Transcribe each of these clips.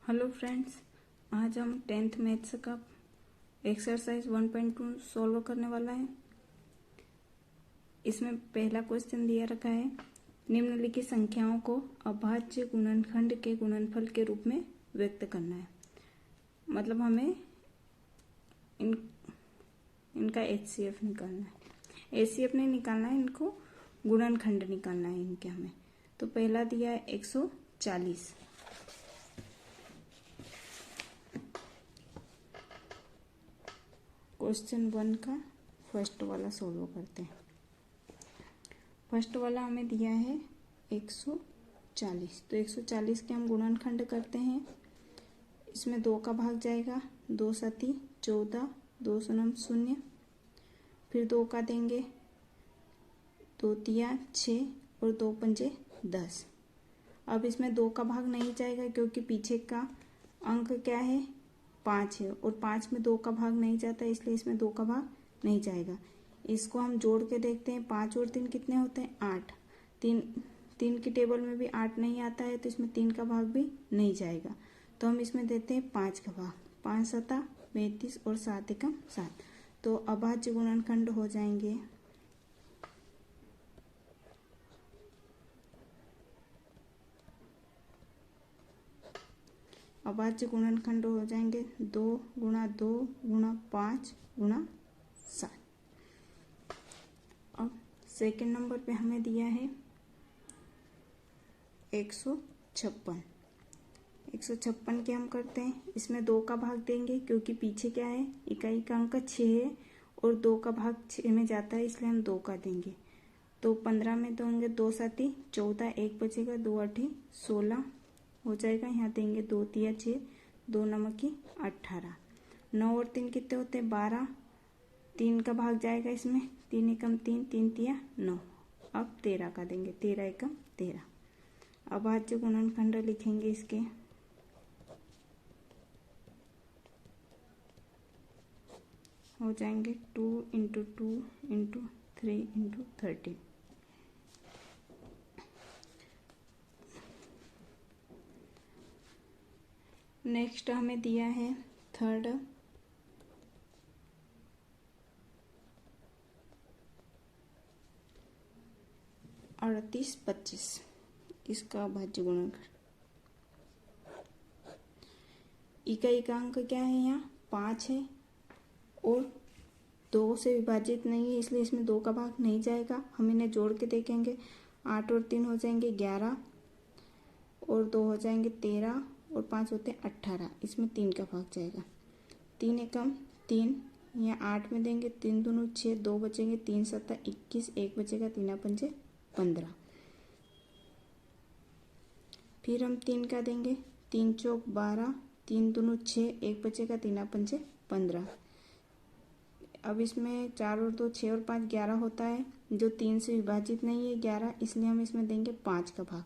Hello friends, आज हम 10th maths का एक्सरसाइज 1.2 सॉल्व करने वाला है। इसमें पहला क्वेश्चन दिया रखा है, निम्नलिखित संख्याओं को अभाज्य गुणनखंड के गुणनफल के रूप में व्यक्त करना है। मतलब हमें इनका HCF निकालना है। HCF नहीं निकालना है, इनको गुणनखंड निकालना है इनके हमें। तो पहला दिया है 140। क्वेश्चन 1 का फर्स्ट वाला सोल्व करते हैं। फर्स्ट वाला हमें दिया है 140। तो 140 के हम गुणनखंड करते हैं। इसमें 2 का भाग जाएगा, 2 सती 14, 2 शून्य 0, फिर 2 का देंगे, 2 तिया 6 और 2 पंजे 10। अब इसमें 2 का भाग नहीं जाएगा क्योंकि पीछे का अंक क्या है, 5 है, और 5 में 2 का भाग नहीं जाता, इसलिए इसमें 2 का भाग नहीं जाएगा। इसको हम जोड़ के देखते हैं, 5 और 3 कितने होते हैं, 8। 3 की टेबल में भी 8 नहीं आता है, तो इसमें 3 का भाग भी नहीं जाएगा। तो हम इसमें देते हैं 5 का भाग, 5 सता 35 और 7 एकम 7। तो अभाज्य गुणनखंड हो जाएंगे अभाज्य गुणनखंड हो जाएंगे 2 गुणा 2 गुणा 5 गुणा 7। अब सेकंड नंबर पे हमें दिया है 156। 156 के हम करते हैं। इसमें 2 का भाग देंगे क्योंकि पीछे क्या है, इकाई का अंक 6 है और 2 का भाग 6 में जाता है, इसलिए हम 2 का देंगे। तो 15 में देंगे 2 साती 14, 1 बचेगा, 2 आठी 16 हो जाएगा। यहाँ देंगे 2 तिया 6, 2 नमकी 18। 9 और 3 कितने होते हैं, 12। 3 का भाग जाएगा इसमें, 3 एकम 3, 3 तिया 9। अब 13 का देंगे, 13 एकम 13। अभाज्य गुणनखंड लिखेंगे इसके, हो जाएंगे 2 इंटू 2 इंटू 3 इंटू 13। नेक्स्ट हमें दिया है थर्ड 38, 25। इसका अभाज्य गुणनखंड, इकाई का अंक क्या है, यहाँ 5 है और 2 से विभाजित नहीं है, इसलिए इसमें 2 का भाग नहीं जाएगा। हम इन्हें जोड़ के देखेंगे, 8 और 3 हो जाएंगे 11 और 2 हो जाएंगे 13 और 5 होते हैं 18। इसमें 3 का भाग जाएगा, 3 एकम 3, यहाँ 8 में देंगे, 3 दूनी 6, 2 बचेंगे, 3 सत्ता 21, 1 बचेगा, 3 पंजे 15। फिर हम 3 का देंगे, 3 चौक 12, 3 दूनी 6, 1 बचेगा, 3 पंजे 15। अब इसमें 4 और 2 6 और 5 11 होता है, जो 3 से विभाजित नहीं है 11, इसलिए हम इसमें देंगे 5 का भाग,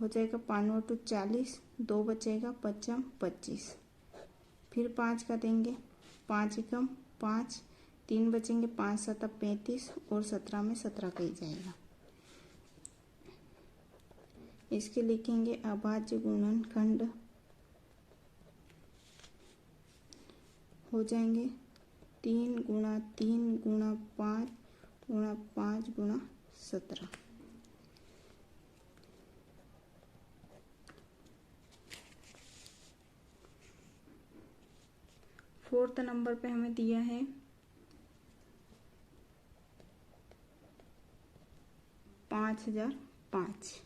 हो जाएगा 5 और 2 40, 2 बचेगा, 5 25। फिर 5 का देंगे, 5 एकम 5, 3 बचेंगे, 5 सता 35 और 17 में 17 का ही जाएगा। इसके लिखेंगे अभाज्य गुणनखंड हो जाएंगे 3 गुणा 3 गुणा 5 गुणा 5 गुणा 17। फोर्थ नंबर पे हमें दिया है 5005।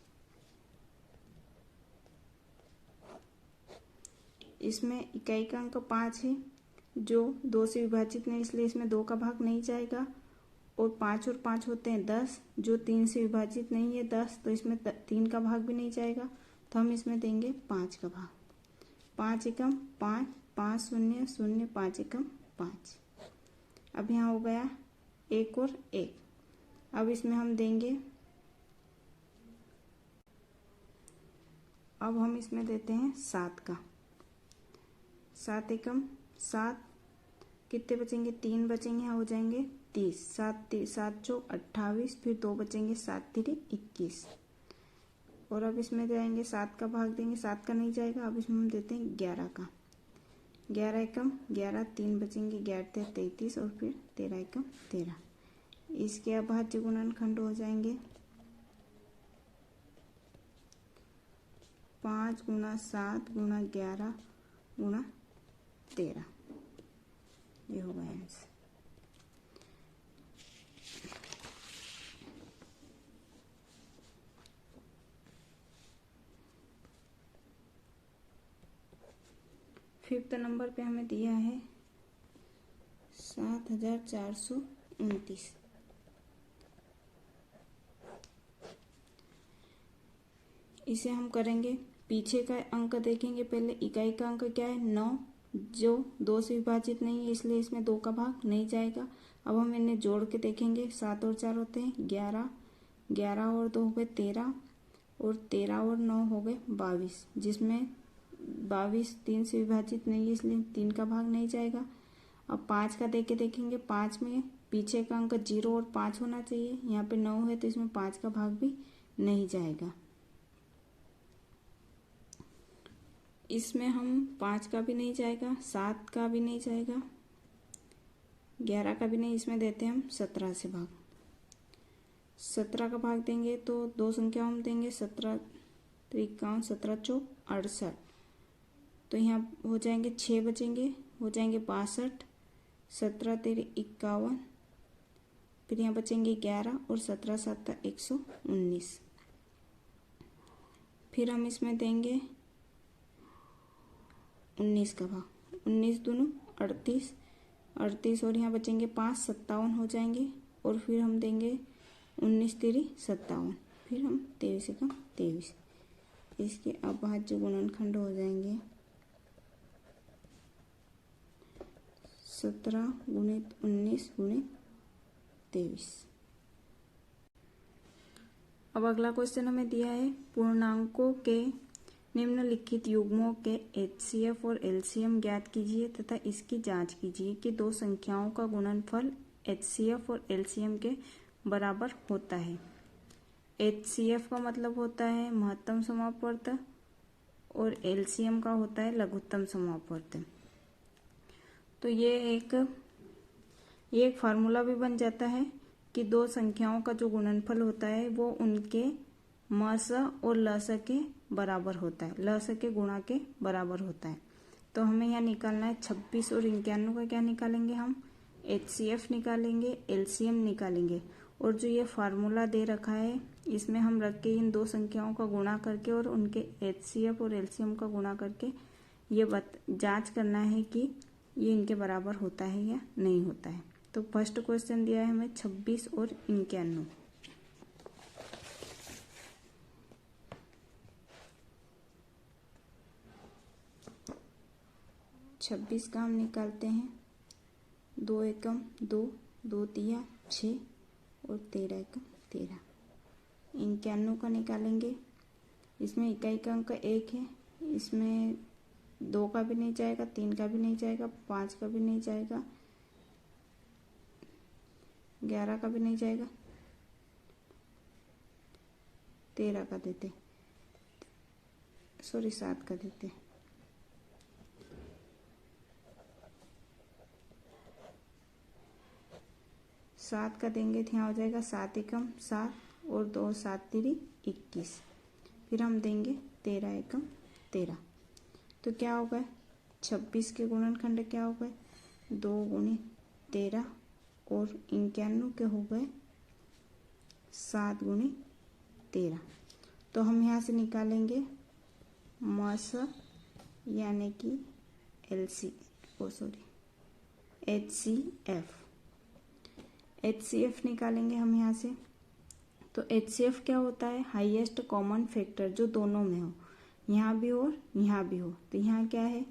इसमें इकाई का अंक 5 है, जो 2 से विभाजित नहीं, इसलिए इसमें 2 का भाग नहीं जाएगा। और 5 और 5 होते हैं 10, जो 3 से विभाजित नहीं है 10, तो इसमें 3 का भाग भी नहीं जाएगा। तो हम इसमें देंगे 5 का भाग, 5 एकम 5, 5 शून्य 0, 5 एकम 5। अब यहाँ हो गया 1 और 1। अब इसमें हम देंगे, अब हम इसमें देते हैं 7 का, 7 एकम 7, कितने बचेंगे, 3 बचेंगे, यहाँ हो जाएंगे 30, 7 चौक 28, फिर 2 बचेंगे, 7 तिरी 21। और अब इसमें जाएंगे 7 का भाग देंगे, 7 का नहीं जाएगा। अब इसमें हम देते हैं 11 का, 11 एकम 11, 3 बचेंगे, 11 33 और फिर 13 एकम 13। इसके अभाज्य गुणनखंड हो जाएंगे 5 गुणा 7 गुणा 11 गुणा 13। ये होगा आंसर। फिफ्थ नंबर पे हमें दिया है 7429। इसे हम करेंगे, पीछे का अंक देखेंगे। पहले इकाई का अंक क्या है 9, जो 2 से विभाजित नहीं है इसलिए इसमें 2 का भाग नहीं जाएगा। अब हम इन्हें जोड़ के देखेंगे, 7 और 4 होते हैं 11, 11 और 2 हो गए 13 और 13 और 9 हो गए 22, जिसमें 22 3 से विभाजित नहीं है इसलिए 3 का भाग नहीं जाएगा। अब 5 का देख के देखेंगे, 5 में पीछे का अंक 0 और 5 होना चाहिए, यहाँ पे 9 है तो इसमें 5 का भाग भी नहीं जाएगा। इसमें हम 5 का भी नहीं जाएगा, 7 का भी नहीं जाएगा, 11 का भी नहीं। इसमें देते हैं हम 17 से भाग। 17 का भाग देंगे तो 2 संख्या हम देंगे, 17 53, 17 चौक 68, तो यहाँ हो जाएंगे 6 बचेंगे, हो जाएंगे 62, 17 तेरे 51, फिर यहाँ बचेंगे 11 और 17 7 119। फिर हम इसमें देंगे 19 का भाग, 19 दूनी 38, 38 और यहाँ बचेंगे 5 57 हो जाएंगे। और फिर हम देंगे 19 तेरी 57, फिर हम 23 का 23। इसके अभाज्य गुणनखंड हो जाएंगे 17 गुणित 19 गुणित 23। अब अगला क्वेश्चन हमें दिया है, पूर्णांकों के निम्नलिखित युग्मों के HCF और LCM ज्ञात कीजिए तथा इसकी जांच कीजिए कि 2 संख्याओं का गुणनफल HCF और LCM के बराबर होता है। HCF का मतलब होता है महत्तम समापवर्त और LCM का होता है लघुत्तम समापवर्त। तो ये एक फार्मूला भी बन जाता है कि 2 संख्याओं का जो गुणनफल होता है वो उनके मस और लस के बराबर होता है, लस के गुणा के बराबर होता है। तो हमें यहाँ निकालना है 26 और 91 का क्या निकालेंगे हम, HCF निकालेंगे, LCM निकालेंगे। और जो ये फार्मूला दे रखा है इसमें हम रख के इन 2 संख्याओं का गुणा करके और उनके HCF और LCM का गुणा करके ये जांच करना है कि ये इनके बराबर होता है या नहीं होता है। तो फर्स्ट क्वेश्चन दिया है हमें 26 और 91। 26 का हम निकालते हैं, 2 एकम 2, 2 तिया 6 और 13 एकम 13। 91 का निकालेंगे, इसमें इकाई का अंक 1 है, इसमें 2 का भी नहीं जाएगा, 3 का भी नहीं जाएगा, 5 का भी नहीं जाएगा, 11 का भी नहीं जाएगा, 13 का देते, 7 का देते। सात का देंगे तो यहाँ हो जाएगा 7 एकम 7 और 2 7 तिरी 21। फिर हम देंगे 13 एकम 13। तो क्या हो गए 26 के गुणनखंड क्या हो गए 2 गुणित 13 और 91 के हो गए 7 गुणित 13। तो हम यहाँ से निकालेंगे मस यानी कि HCF निकालेंगे हम यहाँ से। तो HCF क्या होता है, हाईएस्ट कॉमन फैक्टर, जो दोनों में हो, यहाँ भी हो और यहाँ भी हो। तो यहाँ क्या है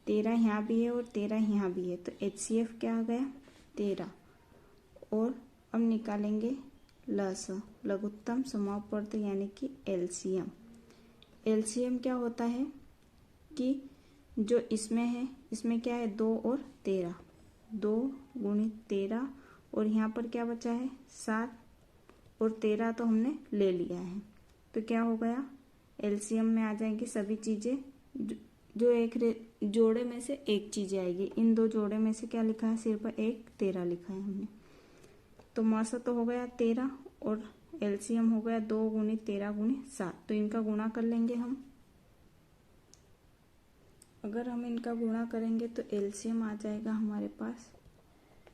13 यहाँ भी है और 13 यहाँ भी है, तो HCF क्या आ गया 13। और अब निकालेंगे लस, लघुत्तम समापवर्त यानी कि LCM। LCM क्या होता है कि जो इसमें है, इसमें क्या है 2 और 13, 2 गुणित 13 और यहाँ पर क्या बचा है 7 और 13 तो हमने ले लिया है, तो क्या हो गया एलसीएम में आ जाएंगी सभी चीज़ें, जो एक जोड़े में से एक चीज़ आएगी। इन दो जोड़े में से क्या लिखा है, सिर्फ एक 13 लिखा है हमने। तो मौसा तो हो गया 13 और एलसीएम हो गया 2 गुनी 13 गुनी 7। तो इनका गुणा कर लेंगे हम। अगर हम इनका गुणा करेंगे तो एलसीएम आ जाएगा हमारे पास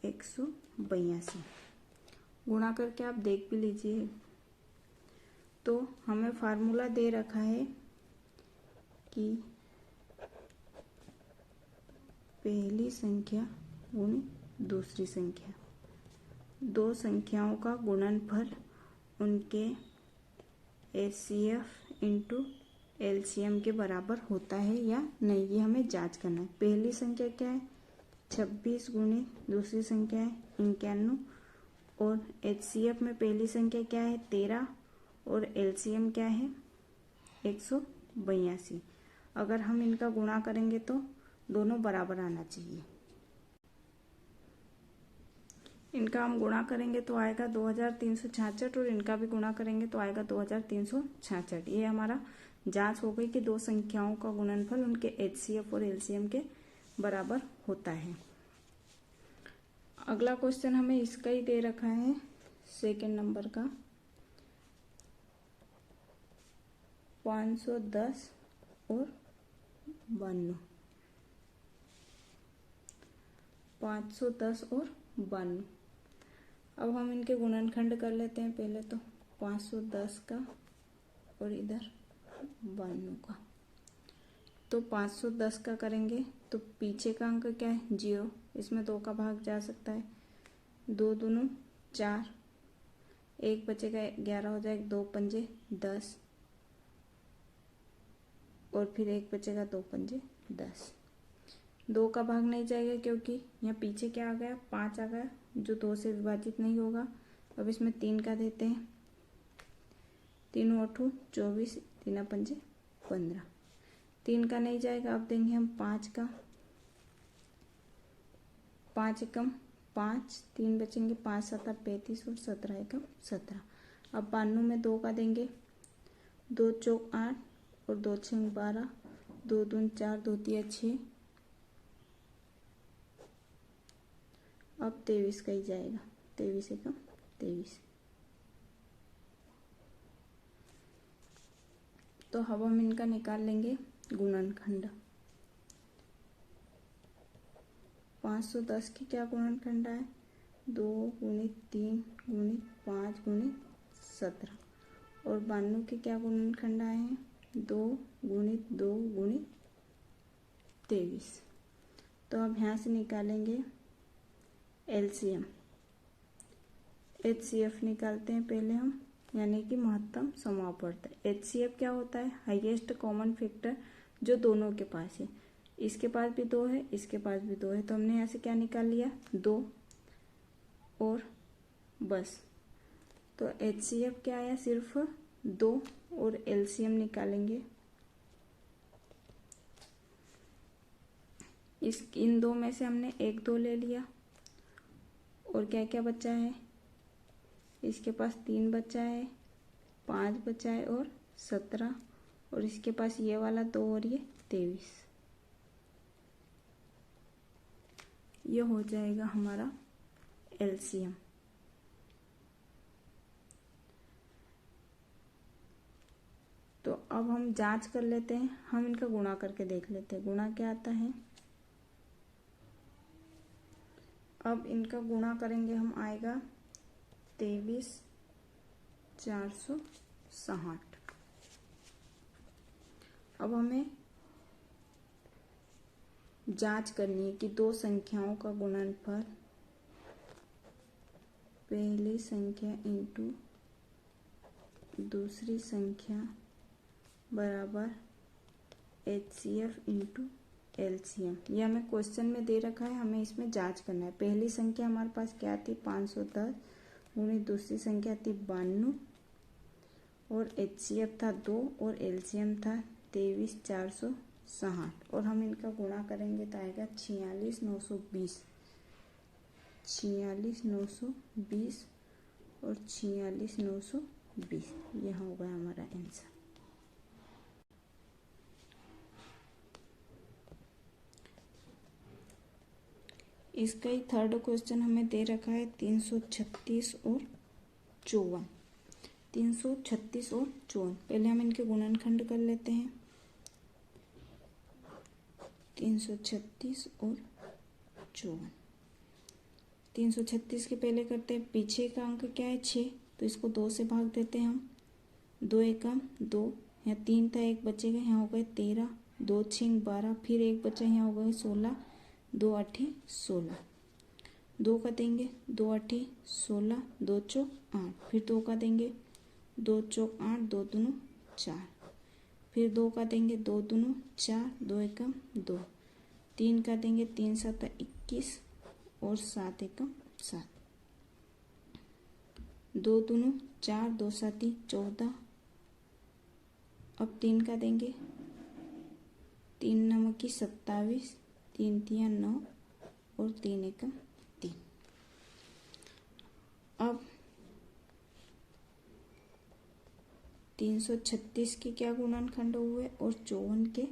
182। गुणा करके आप देख भी लीजिए। तो हमें फार्मूला दे रखा है कि पहली संख्या गुणी दूसरी संख्या, दो संख्याओं का गुणनफल उनके एचसीएफ इंटू एलसीएम के बराबर होता है या नहीं, ये हमें जांच करना है। पहली संख्या क्या है 26 गुणी दूसरी संख्या है 51, और एचसीएफ में पहली संख्या क्या है 13 और एलसीएम क्या है 182। अगर हम इनका गुणा करेंगे तो दोनों बराबर आना चाहिए। इनका हम गुणा करेंगे तो आएगा 2366 और इनका भी गुणा करेंगे तो आएगा 2366। ये हमारा जांच हो गई कि दो संख्याओं का गुणनफल उनके एचसीएफ और एलसीएम के बराबर होता है। अगला क्वेश्चन हमें इसका ही दे रखा है, सेकंड नंबर का 510 और 52। 510 और 52। अब हम इनके गुणनखंड कर लेते हैं। पहले तो 510 का और इधर 52 का। तो 510 का करेंगे तो पीछे का अंक क्या है 0, इसमें 2 का भाग जा सकता है। 2 दूनी 4, 1 बचेगा 11 हो जाएगा, 2 पंजे 10 और फिर 1 बचेगा 2 पंजे 10। 2 का भाग नहीं जाएगा क्योंकि यहाँ पीछे क्या आ गया 5 आ गया जो 2 से विभाजित नहीं होगा। अब इसमें 3 का देते हैं, 3 8 24, 3 पंजे 15। 3 का नहीं जाएगा, अब देंगे हम 5 का। 5 एकम 5, 3 बचेंगे 5 7 35 और 17 एकम 17। अब 92 में 2 का देंगे, 2 चौक 8 और 2 छंग 12, 2 दून 4, 2 तिया 6। अब 23 का ही जाएगा, 23 एकम 23। तो अब हम इनका निकाल लेंगे गुणनखंड। 510 की क्या गुणनखंड है 2 गुणित 3 गुणित 5 गुणित 17, और 92 के क्या गुणनखंड आए हैं 2 गुणित 2 गुणित 23। तो अब यहाँ से निकालेंगे एलसीएम। एचसीएफ निकालते हैं पहले हम, यानी कि महत्तम समापवर्त। एचसीएफ क्या होता है हाईएस्ट कॉमन फैक्टर, जो दोनों के पास है। इसके पास भी 2 है, इसके पास भी 2 है, तो हमने यहाँ से क्या निकाल लिया 2 और बस। तो एचसीएफ क्या आया सिर्फ 2 और एलसीएम निकालेंगे। इन 2 में से हमने 1 2 ले लिया और क्या क्या बचा है, इसके पास 3 बचा है, 5 बचा है और 17, और इसके पास ये वाला 2 और ये 23। ये हो जाएगा हमारा एलसीएम। तो अब हम जांच कर लेते हैं, हम इनका गुणा करके देख लेते हैं गुणा क्या आता है। अब इनका गुणा करेंगे हम, आएगा 23,460। अब हमें जांच करनी है कि दो संख्याओं का गुणनफल पहली संख्या इंटू दूसरी संख्या बराबर एचसीएफ इंटू एलसीएम। ये हमें क्वेश्चन में दे रखा है, हमें इसमें जांच करना है। पहली संख्या हमारे पास क्या थी 510 गुणित दूसरी संख्या थी 92 और एचसीएफ था 2 और एलसीएम था 23,460, और हम इनका गुणा करेंगे तो आएगा 46,920। 46,920 और 46,920, यह होगा हमारा आंसर। इसका ही थर्ड क्वेश्चन हमें दे रखा है 336 और 54। 336 और 54, पहले हम इनके गुणनखंड कर लेते हैं। 336 और 54, 336 के पहले करते हैं, पीछे का अंक क्या है 6, तो इसको 2 से भाग देते हैं हम। 2 एकम 2, यहाँ 3 था, एक बचेगा, यहाँ हो गए 13, 2 6 12, फिर एक बचा, यहाँ हो गए 16, 2 8 16, 2 का देंगे, 2 8 16, 2 चौक 8, फिर 2 का देंगे, 2 चौक 8, 2 दूनी 4, फिर 2 का देंगे, 2 दूनी 4, 2 एकम 2, 3 का देंगे, 3 7 21 और 7 एकम 7, 2 दूनी 4, 2 7 14, अब 3 का देंगे, 3 नमक 27, 3 3 9 और 3 एकम 3। अब 336 के क्या गुणनखंड हुए और 54 के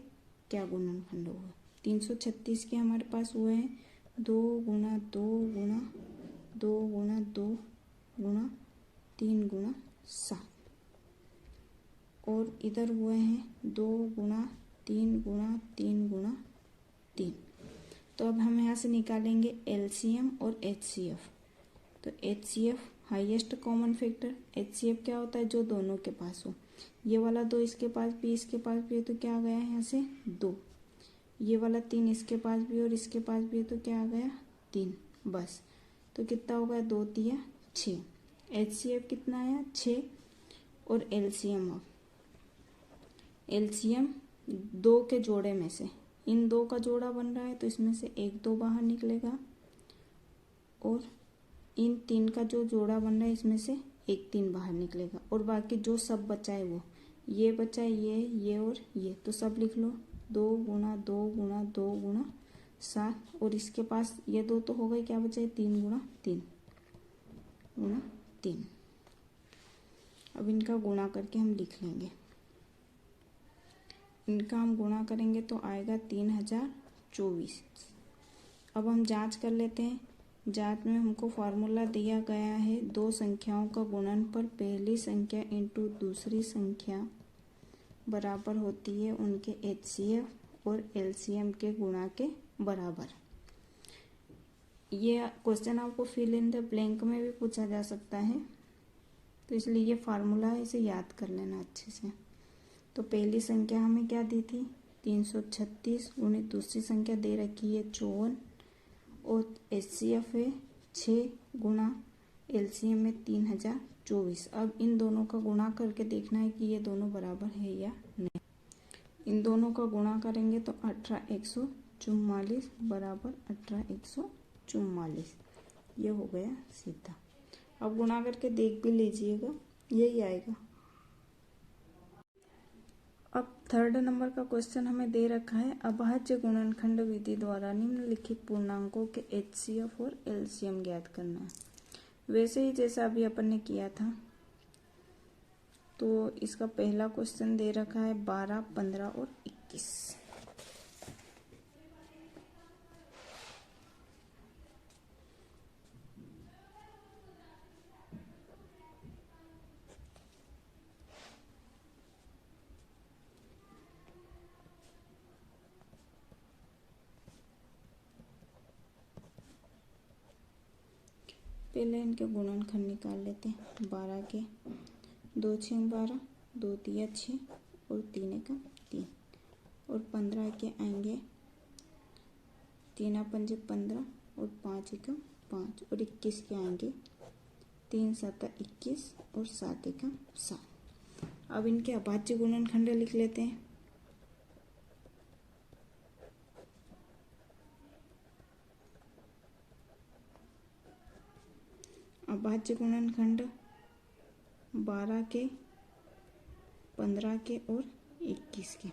क्या गुणनखंड हुए। 336 के हमारे पास हुए हैं 2 गुणा 2 गुणा 2 गुणा 2 गुणा 3 गुणा 7, और इधर हुए हैं 2 गुणा 3 गुणा 3 गुणा 3। तो अब हम यहाँ से निकालेंगे एलसीएम और एचसीएफ। तो HCF highest common factor, HCF क्या होता है, जो दोनों के पास हो। ये वाला 2 इसके पास भी, इसके पास भी है, तो क्या आ गया यहाँ से 2। ये वाला 3 इसके पास भी और इसके पास भी है, तो क्या आ गया 3, बस। तो कितना हो गया 2 3 6। एचसीएफ कितना आया 6, और एलसीएम, अब एलसीएम 2 के जोड़े में से, इन 2 का जोड़ा बन रहा है, तो इसमें से 1 2 बाहर निकलेगा, और इन 3 का जो जोड़ा बन रहा है इसमें से 1 3 बाहर निकलेगा, और बाकी जो सब बचा है वो ये बचा है, ये और ये, तो सब लिख लो 2 गुणा 2 गुणा 2 गुणा 7, और इसके पास ये 2 तो हो गए, क्या बचा है 3 गुणा 3 गुणा 3। अब इनका गुणा करके हम लिख लेंगे, इनका हम गुणा करेंगे तो आएगा 3024। अब हम जांच कर लेते हैं। जांच में हमको फार्मूला दिया गया है, 2 संख्याओं का गुणनफल पहली संख्या इंटू दूसरी संख्या बराबर होती है उनके एचसीएफ और एलसीएम के गुणा के बराबर। ये क्वेश्चन आपको फिल इन द ब्लैंक में भी पूछा जा सकता है, तो इसलिए ये फार्मूला है, इसे याद कर लेना अच्छे से। तो पहली संख्या हमें क्या दी थी 336, उन्हें दूसरी संख्या दे रखी है 54, और एचसीएफ है 6 गुणा एलसीएम में 3024। अब इन दोनों का गुणा करके देखना है कि ये दोनों बराबर है या नहीं। इन दोनों का गुणा करेंगे तो 18 144 बराबर 18 144, ये हो गया सीधा। अब गुणा करके देख भी लीजिएगा, यही आएगा। अब थर्ड नंबर का क्वेश्चन हमें दे रखा है, अभाज्य गुणनखंड विधि द्वारा निम्नलिखित पूर्णांकों के एचसीएफ और एलसीएम ज्ञात करना है। वैसे ही जैसा अभी अपन ने किया था, तो इसका पहला क्वेश्चन दे रखा है 12 15 और 21। पहले इनके गुणनखंड निकाल लेते हैं। 12 के 2 6 12, 2 3 6 और 3 1 3, और 15 के आएंगे 3 5 15 और 5 1 5, और 21 के आएंगे 3 7 21 और 7 1 7। अब इनके अभाज्य गुणनखंड लिख लेते हैं। अभाज्य गुणनखंड 12 के 15 के और 21 के।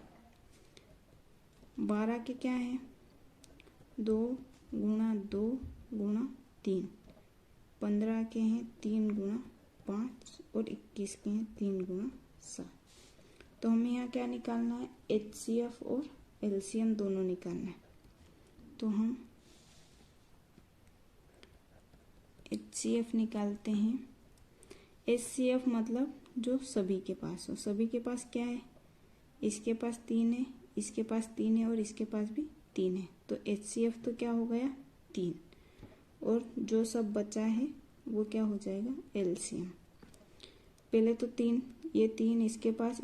12 के क्या है 2 गुणा 2 गुणा 3, 15 के हैं 3 गुणा 5, और 21 के हैं 3 गुणा 7। तो हमें यहाँ क्या निकालना है, एचसीएफ और एलसीएम दोनों निकालना है। तो हम HCF निकालते हैं। HCF मतलब जो सभी के पास हो। सभी के पास क्या है, इसके पास 3 है, इसके पास 3 है और इसके पास भी 3 है, तो HCF तो क्या हो गया 3, और जो सब बचा है वो क्या हो जाएगा LCM। पहले तो 3, ये 3 इसके पास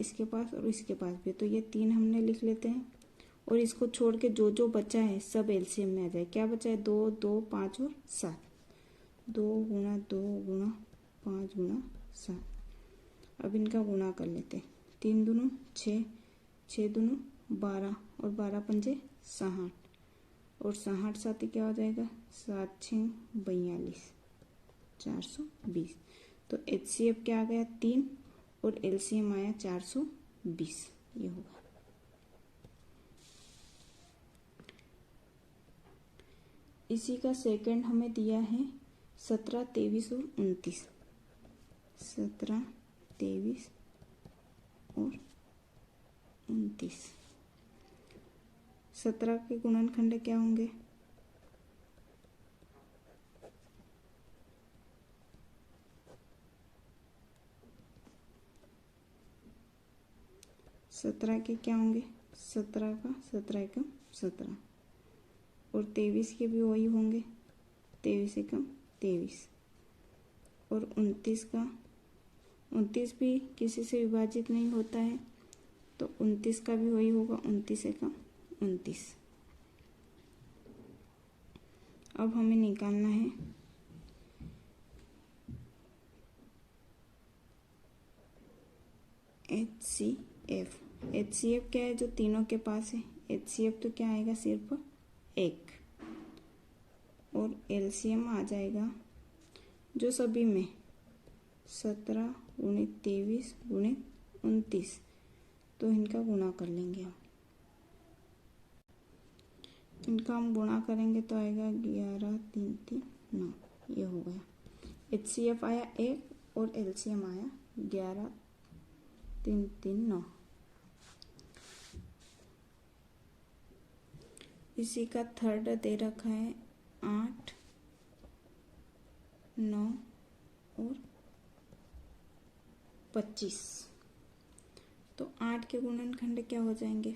और इसके पास भी, तो ये 3 हमने लिख लेते हैं, और इसको छोड़ के जो जो बचा है सब LCM में आ जाए। क्या बचा है 2, 2, 5 और 7, 2 गुणा 2 गुणा 5 गुणा 7। अब इनका गुणा कर लेते हैं। 3 दूनी 6, 6 दूनी 12 और 12 पंजे 60, और 60 साथ क्या हो जाएगा 7 6 42, 420। तो HCF क्या आ गया 3 और LCM आया 420, ये होगा। इसी का सेकंड हमें दिया है 17, 23 और 29। 17, 23 और 29। 17 के गुणनखंड क्या होंगे 17 के क्या होंगे 17 का 17 एकम 17, और 23 के भी वही होंगे 23 एकम 23, और 29 का 29 भी किसी से विभाजित नहीं होता है, तो 29 का भी वही होगा 29 एकम 29। अब हमें निकालना है HCF। HCF क्या है जो तीनों के पास है, HCF तो क्या आएगा सिर्फ 1, और LCM आ जाएगा जो सभी में 17 गुणित 23 गुणित 29, तो इनका गुणा कर लेंगे हम। इनका हम गुणा करेंगे तो आएगा 11 3 3 9, ये हो गया। HCF आया 1 और LCM आया 11 3 3 9। इसी का थर्ड दे रखा है 8 9 और 25। तो 8 के गुणनखंड क्या हो जाएंगे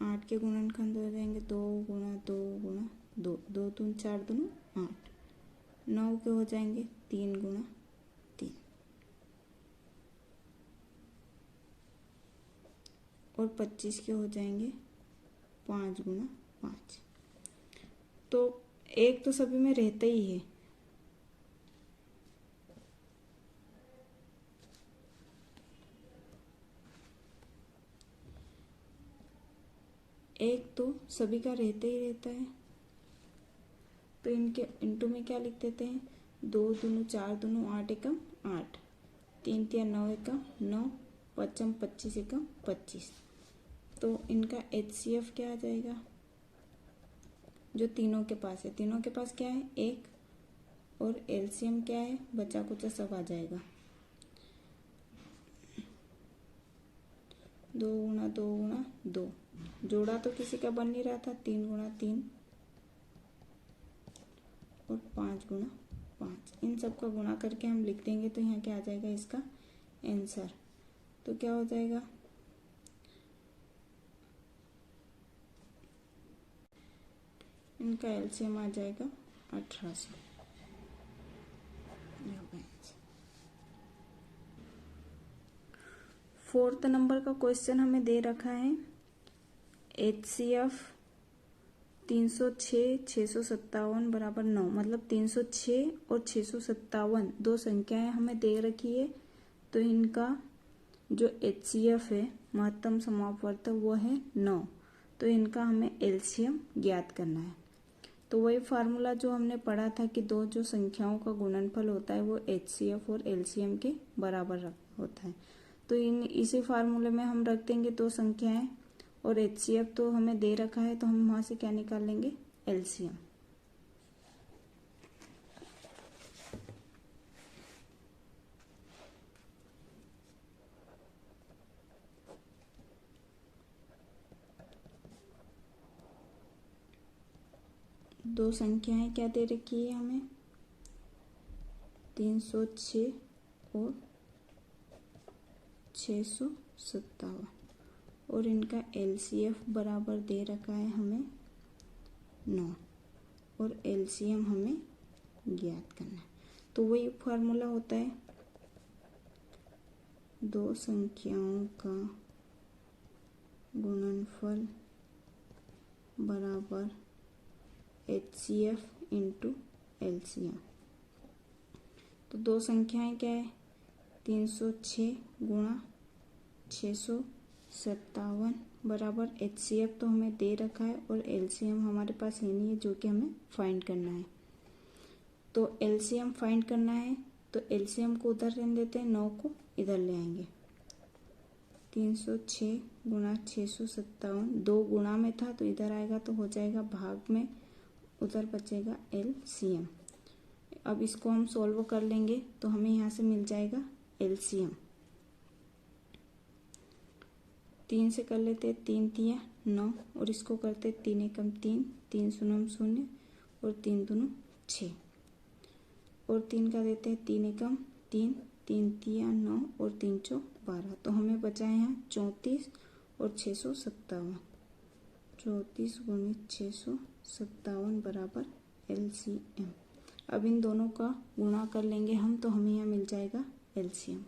8 के गुणनखंड हो जाएंगे 2 गुणा 2 गुणा 2, 2 दूनी 4 दूनी 8। 9 के हो जाएंगे 3 गुणा 3, और 25 के हो जाएंगे 5 गुणा 5। तो एक तो सभी में रहता ही है, एक तो सभी का रहता ही रहता है, तो इनके इंटू में क्या लिख देते हैं 2 दूनी 4 दूनी 8 एकम 8, 3 3 9 एकम 9, 5 25 एकम 25। तो इनका HCF क्या आ जाएगा जो तीनों के पास है। तीनों के पास क्या है 1, और LCM क्या है बचा कुचा सब आ जाएगा 2 गुणा 2 गुणा 2। जोड़ा तो किसी का बन नहीं रहा था, 3 गुणा 3 और 5 गुणा 5। इन सब का गुणा करके हम लिख देंगे तो यहाँ क्या आ जाएगा इसका आंसर। तो क्या हो जाएगा इनका LCM आ जाएगा 1800। फोर्थ नंबर का क्वेश्चन हमें दे रखा है HCF 306 657 बराबर 9, मतलब 306 और 657 दो संख्याएं हमें दे रखी है। तो इनका जो HCF है महत्तम समापवर्तक वो है 9, तो इनका हमें LCM ज्ञात करना है। तो वही फार्मूला जो हमने पढ़ा था कि दो जो संख्याओं का गुणनफल होता है वो HCF और LCM के बराबर होता है। तो इसी फार्मूले में हम रख देंगे दो संख्याएं, और HCF तो हमें दे रखा है तो हम वहां से क्या निकाल लेंगे LCM। दो संख्याएं क्या दे रखी है हमें, 306 और 657, और इनका LCF बराबर दे रखा है हमें 9, और LCM हमें ज्ञात करना है। तो वही फार्मूला होता है, दो संख्याओं का गुणनफल बराबर HCF इंटू LCM। तो दो संख्याएं क्या है, 306 गुणा 657 बराबर HCF तो हमें दे रखा है, और LCM हमारे पास है नहीं है, जो कि हमें फाइंड करना है। तो LCM फाइंड करना है, तो LCM को उधर रहने देते हैं, 9 को इधर ले आएंगे। 306 गुणा 657, 2 गुणा में था तो इधर आएगा तो हो जाएगा भाग में, उधर बचेगा LCM। अब इसको हम सॉल्व कर लेंगे तो हमें यहाँ से मिल जाएगा LCM। 3 से कर लेते, 3 तिया 9, और इसको करते 3 एकम 3, 3 शून्यम 0 और 3 दूनी 6, और 3 का देते हैं 3 एकम 3, 3 तिया 9 और 3 चौ 12। तो हमें बचा है यहाँ 34 और 657। 34 गुणित 657 बराबर LCM। अब इन दोनों का गुणा कर लेंगे हम, तो हमें यहाँ मिल जाएगा LCM।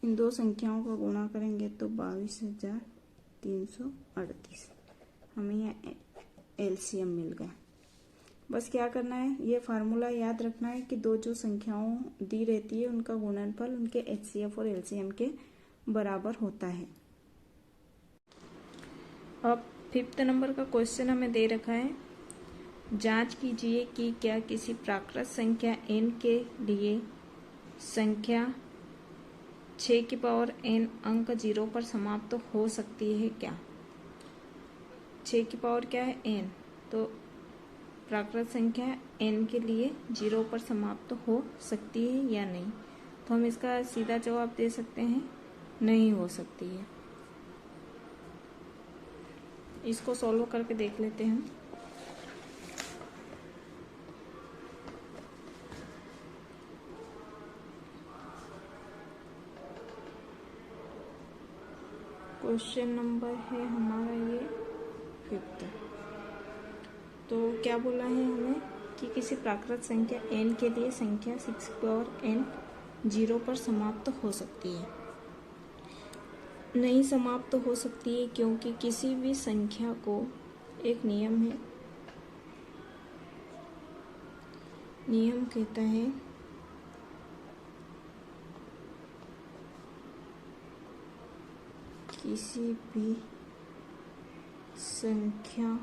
इन दो संख्याओं का गुणा करेंगे तो 22,338 हमें यहाँ LCM मिल गया। बस क्या करना है, ये फार्मूला याद रखना है कि दो जो संख्याओं दी रहती है उनका गुणनफल उनके HCF और LCM के बराबर होता है। अब 5th नंबर का क्वेश्चन हमें दे रखा है, जांच कीजिए कि क्या किसी प्राकृत संख्या n के लिए संख्या 6 की पावर n अंक 0 पर समाप्त हो सकती है क्या। 6 की पावर क्या है n, तो प्राकृत संख्या n के लिए 0 पर समाप्त हो सकती है या नहीं। तो हम इसका सीधा जवाब दे सकते हैं, नहीं हो सकती है। इसको सॉल्व करके देख लेते हैं। क्वेश्चन नंबर है हमारा ये 5th। तो क्या बोला है हमें कि किसी प्राकृत संख्या n के लिए संख्या 6 की पावर n 0 पर समाप्त हो सकती है। नहीं समाप्त हो सकती है क्योंकि किसी भी संख्या को एक नियम है, नियम कहता है किसी भी संख्या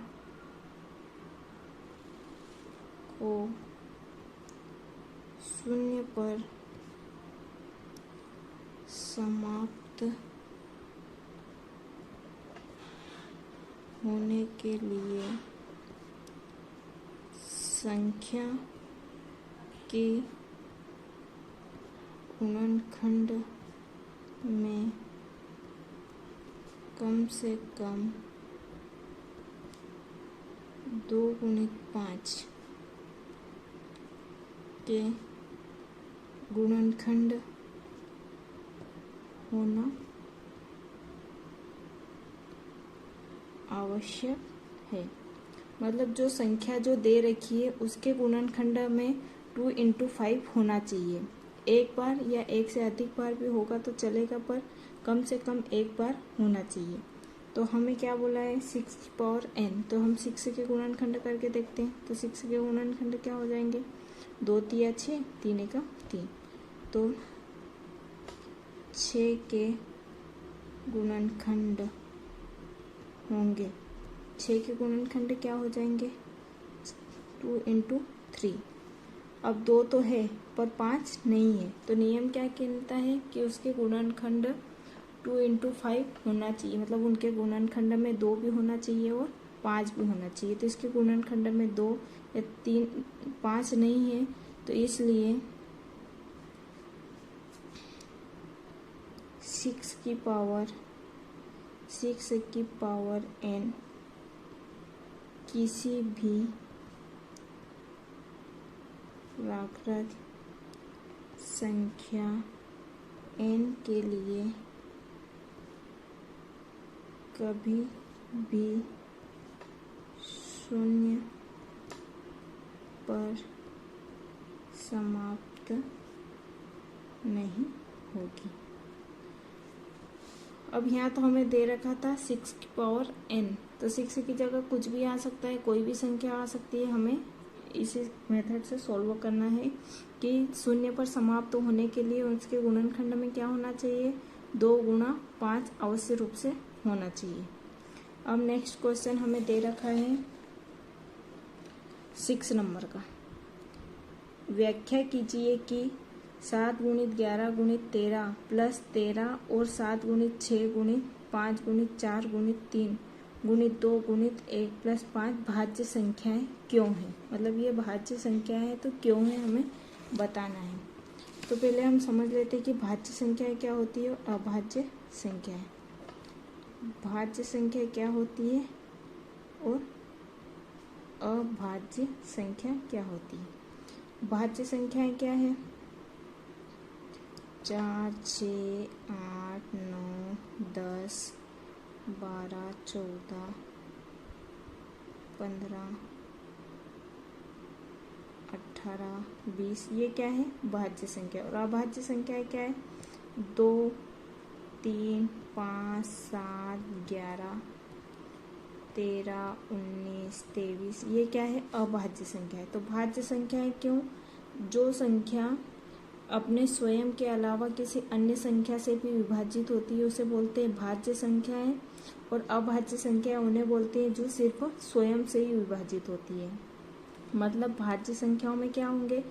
को 0 पर समाप्त होने के लिए संख्या के गुणनखंड में कम से कम 2 गुणित 5 के गुणनखंड होना आवश्यक है। मतलब जो संख्या जो दे रखी है उसके गुणनखंड में 2 × 5 होना चाहिए। एक बार या एक से अधिक बार भी होगा तो चलेगा, पर कम से कम एक बार होना चाहिए। तो हमें क्या बोला है 6 की पावर n, तो हम 6 के गुणनखंड करके देखते हैं। तो 6 के गुणनखंड क्या हो जाएंगे, 2 तिया 6, 3 एकम 3। तो 6 के गुणनखंड होंगे, 6 के गुणनखंड क्या हो जाएंगे 2 × 3। अब 2 तो है पर 5 नहीं है, तो नियम क्या कहता है कि उसके गुणनखंड 2 × 5 होना चाहिए। मतलब उनके गुणनखंड में 2 भी होना चाहिए और 5 भी होना चाहिए। तो इसके गुणनखंड में 2 या 3 5 नहीं है, तो इसलिए 6 की पावर n किसी भी प्राकृत संख्या n के लिए कभी भी शून्य पर समाप्त नहीं होगी। अब यहाँ तो हमें दे रखा था 6 की पावर n, तो 6 की जगह कुछ भी आ सकता है, कोई भी संख्या आ सकती है। हमें इसी मेथड से सॉल्व करना है कि शून्य पर समाप्त होने के लिए उसके गुणनखंड में क्या होना चाहिए, 2 गुणा 5 अवश्य रूप से होना चाहिए। अब नेक्स्ट क्वेश्चन हमें दे रखा है 6 नंबर का। व्याख्या कीजिए कि 7 गुणित 11 गुणित 13 प्लस 13 और 7 गुणित 6 गुणित 5 गुणित 4 गुणित 3 गुणित 2 गुणित 1 प्लस 5 भाज्य संख्याएं क्यों हैं। मतलब ये भाज्य संख्या है तो क्यों है हमें बताना है। तो पहले हम समझ लेते हैं कि भाज्य संख्या क्या होती है और अभाज्य संख्या है। भाज्य संख्या क्या होती है और अभाज्य संख्या क्या होती है। भाज्य संख्याएं क्या है, 4, 6, 8, 9, 10, 12, 14, 15, 18, 20, ये क्या है भाज्य संख्या। और अभाज्य संख्या क्या है, 2, 3, 5, 7, 11, 13, 19, 23, ये क्या है अभाज्य संख्या है। तो भाज्य संख्या है क्यों, जो संख्या अपने स्वयं के अलावा किसी अन्य संख्या से भी विभाजित होती है उसे बोलते हैं भाज्य संख्याएं। और अभाज्य संख्या उन्हें बोलते हैं जो सिर्फ स्वयं से ही विभाजित होती है। मतलब भाज्य संख्याओं में क्या होंगे,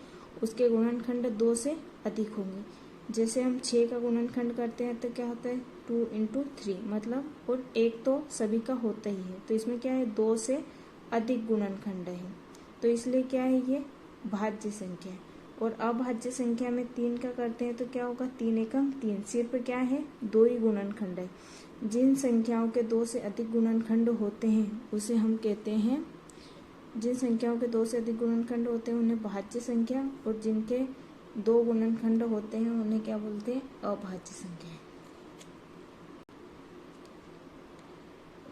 उसके गुणनखंड 2 से अधिक होंगे। जैसे हम 6 का गुणनखंड करते हैं तो क्या होता है 2 × 3, मतलब और 1 तो सभी का होता ही है, तो इसमें क्या है 2 से अधिक गुणनखंड है, तो इसलिए क्या है ये भाज्य संख्या। और अभाज्य संख्या में 3 का करते हैं तो क्या होगा 3 एकम 3, सिर्फ क्या है 2 ही गुणनखंड है। जिन संख्याओं के 2 से अधिक गुणनखंड होते हैं उसे हम कहते हैं, जिन संख्याओं के 2 से अधिक गुणनखंड होते हैं उन्हें भाज्य संख्या, और जिनके 2 गुणनखंड होते हैं उन्हें क्या बोलते हैं अभाज्य संख्या।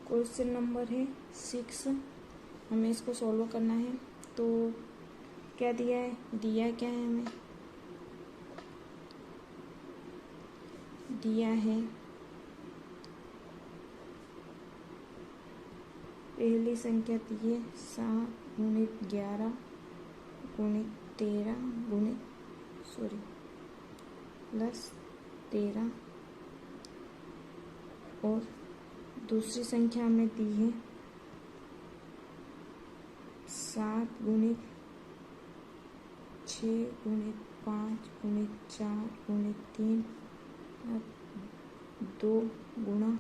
क्वेश्चन नंबर है 6, हमें इसको सॉल्व करना है। तो क्या दिया है, दिया क्या है हमें, दिया है पहली संख्या दी है 7 गुणित 11 गुणित 13 प्लस 13, और दूसरी संख्या हमें दी है 7 गुणित 6 गुणित 5 गुणित 4 गुणित 3 2 गुणा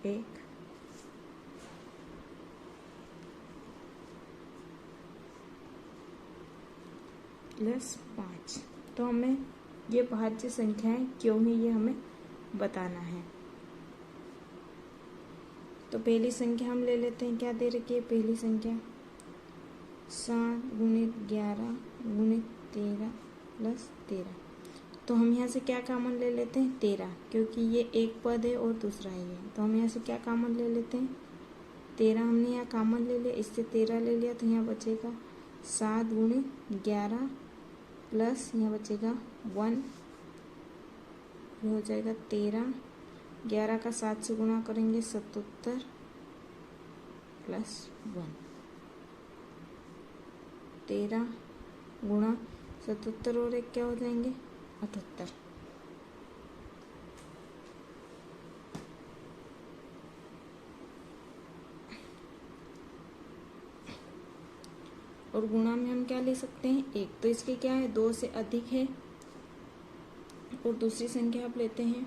1 प्लस 5। तो हमें ये भाज्य संख्याएं क्यों है ये हमें बताना है। तो पहली संख्या हम ले लेते हैं, क्या दे रखी है पहली संख्या 7 गुणित 11 गुणित 13 प्लस 13। तो हम यहाँ से क्या कॉमन ले लेते हैं 13, क्योंकि ये एक पद है और दूसरा ही है, तो हम यहाँ से क्या कॉमन ले लेते हैं 13। हमने यहाँ कॉमन ले लिया, इससे 13 ले लिया, तो यहाँ बचेगा 7 गुणित 11 प्लस यहाँ बचेगा 1, हो जाएगा 13। 11 का 7 से गुणा करेंगे 77 प्लस 1, 13 गुणा 77 और 1 क्या हो जाएंगे 78। और गुणा में हम क्या ले सकते हैं 1, तो इसके क्या है 2 से अधिक है। और दूसरी संख्या आप लेते हैं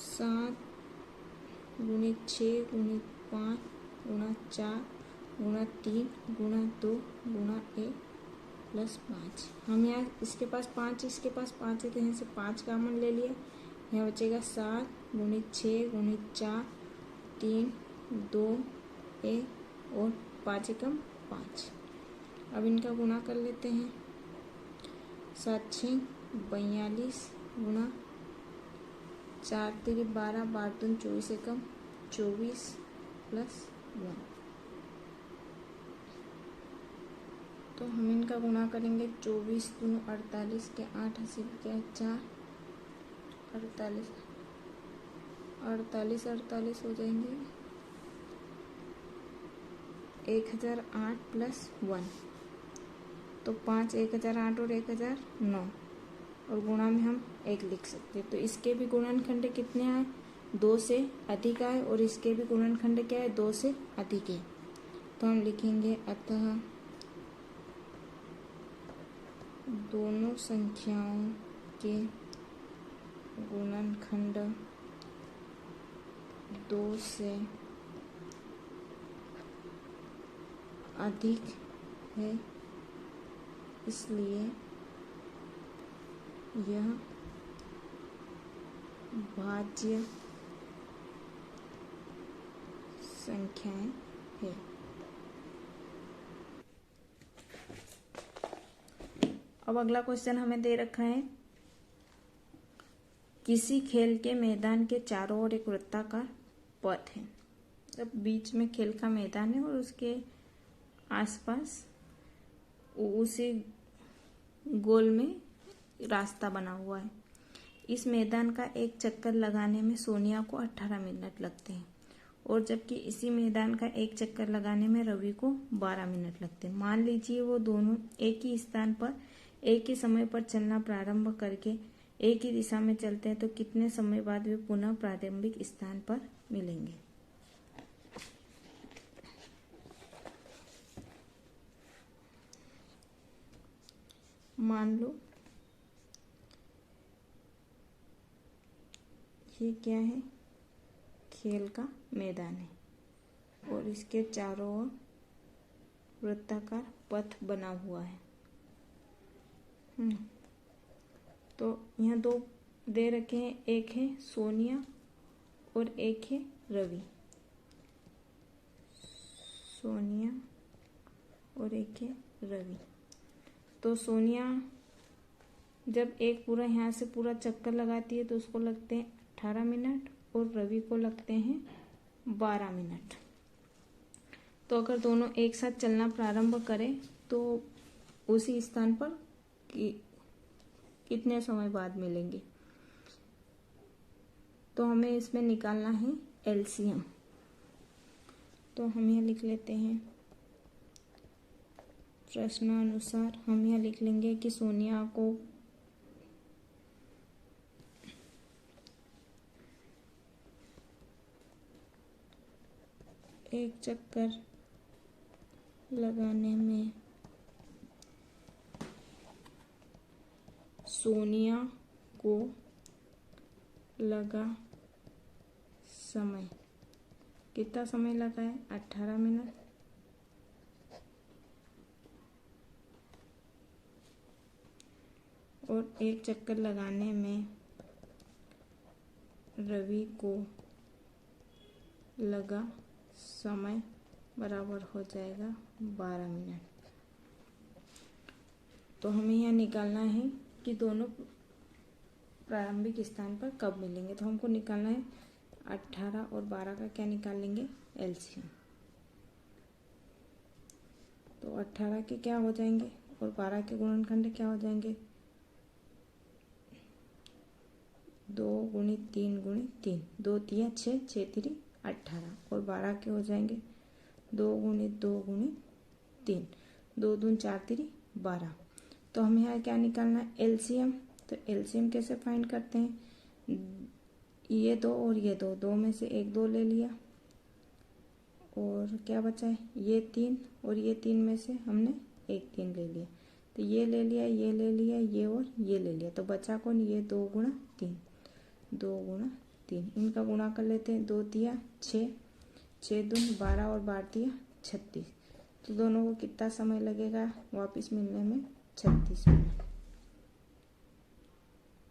7 गुणित 6 गुणित 5 गुणा 4 गुणा 3 गुणा 2 गुणा 1 प्लस 5। हम यहाँ इसके पास 5 इसके पास 5 है तो यहाँ से 5 कॉमन ले लिया, यहाँ बचेगा 7 गुणित 6 गुणित 4 3 2 1 और 5 एकम 5। अब इनका गुणा कर लेते हैं। 7 6 42 गुणा 4 3 12 12 दूनी 24 एकम 24 प्लस 1। तो हम इनका गुणा करेंगे। 24 दूनी 48 के 8 80 के 4 48 48 48 हो जाएंगे 1008 प्लस 1। तो 5 1008 और 1009 और गुणा में हम 1 लिख सकते हैं। तो इसके भी गुणनखंड कितने आए? 2 से अधिक आए और इसके भी गुणनखंड क्या है? 2 से अधिक है। तो हम लिखेंगे अतः दोनों संख्याओं के गुणनखंड 2 से अधिक है, इसलिए यह भाज्य संख्याएं है। अब अगला क्वेश्चन हमें दे रखा है, किसी खेल के मैदान के चारों ओर एक वृत्ताकार पथ है। अब बीच में खेल का मैदान है और उसके आसपास उसी गोल में रास्ता बना हुआ है। इस मैदान का एक चक्कर लगाने में सोनिया को 18 मिनट लगते हैं और जबकि इसी मैदान का एक चक्कर लगाने में रवि को 12 मिनट लगते हैं। मान लीजिए वो दोनों एक ही स्थान पर एक ही समय पर चलना प्रारंभ करके एक ही दिशा में चलते हैं, तो कितने समय बाद वे पुनः प्रारंभिक स्थान पर मिलेंगे। मान लो ये क्या है? खेल का मैदान है और इसके चारों ओर वृत्ताकार पथ बना हुआ है। तो यहाँ 2 दे रखे हैं, एक है सोनिया और एक है रवि। सोनिया और एक है रवि। तो सोनिया जब एक पूरा यहाँ से पूरा चक्कर लगाती है तो उसको लगते हैं 18 मिनट और रवि को लगते हैं 12 मिनट। तो अगर दोनों एक साथ चलना प्रारंभ करें तो उसी स्थान पर कितने समय बाद मिलेंगे। तो हमें इसमें निकालना है एलसीएम। तो हम यहाँ लिख लेते हैं, प्रश्नानुसार हम यहाँ लिख लेंगे कि सोनिया को एक चक्कर लगाने में सोनिया को लगा समय, कितना समय लगा है? 18 मिनट। और एक चक्कर लगाने में रवि को लगा समय बराबर हो जाएगा 12 मिनट। तो हमें यहाँ निकालना है कि दोनों प्रारंभिक स्थान पर कब मिलेंगे। तो हमको निकालना है 18 और 12 का क्या निकाल लेंगे? एलसीएम। तो 18 के क्या हो जाएंगे और 12 के गुणनखंड क्या हो जाएंगे? 2 गुणित 3 गुणित 3, 2 तिया 6, 6 तिरी 18 और 12 के हो जाएंगे 2 गुणित 2 गुणित 3, 2 दून 4 तिरी 12। तो हमें यहाँ क्या निकालना है? एलसीएम। तो एलसीएम कैसे फाइंड करते हैं? ये 2 और ये 2, 2 में से एक 2 ले लिया और क्या बचा है? ये 3 और ये 3 में से हमने एक 3 ले लिया। तो ये ले लिया, ये ले लिया, ये और ये ले लिया। तो बचा कौन? ये 2 गुणा 3, 2 गुणा 3। इनका गुणा कर लेते हैं। 2 तिया 6, 6 दून 12 और 12 तिया 36। तो दोनों को कितना समय लगेगा वापस मिलने में? 36 मिनट।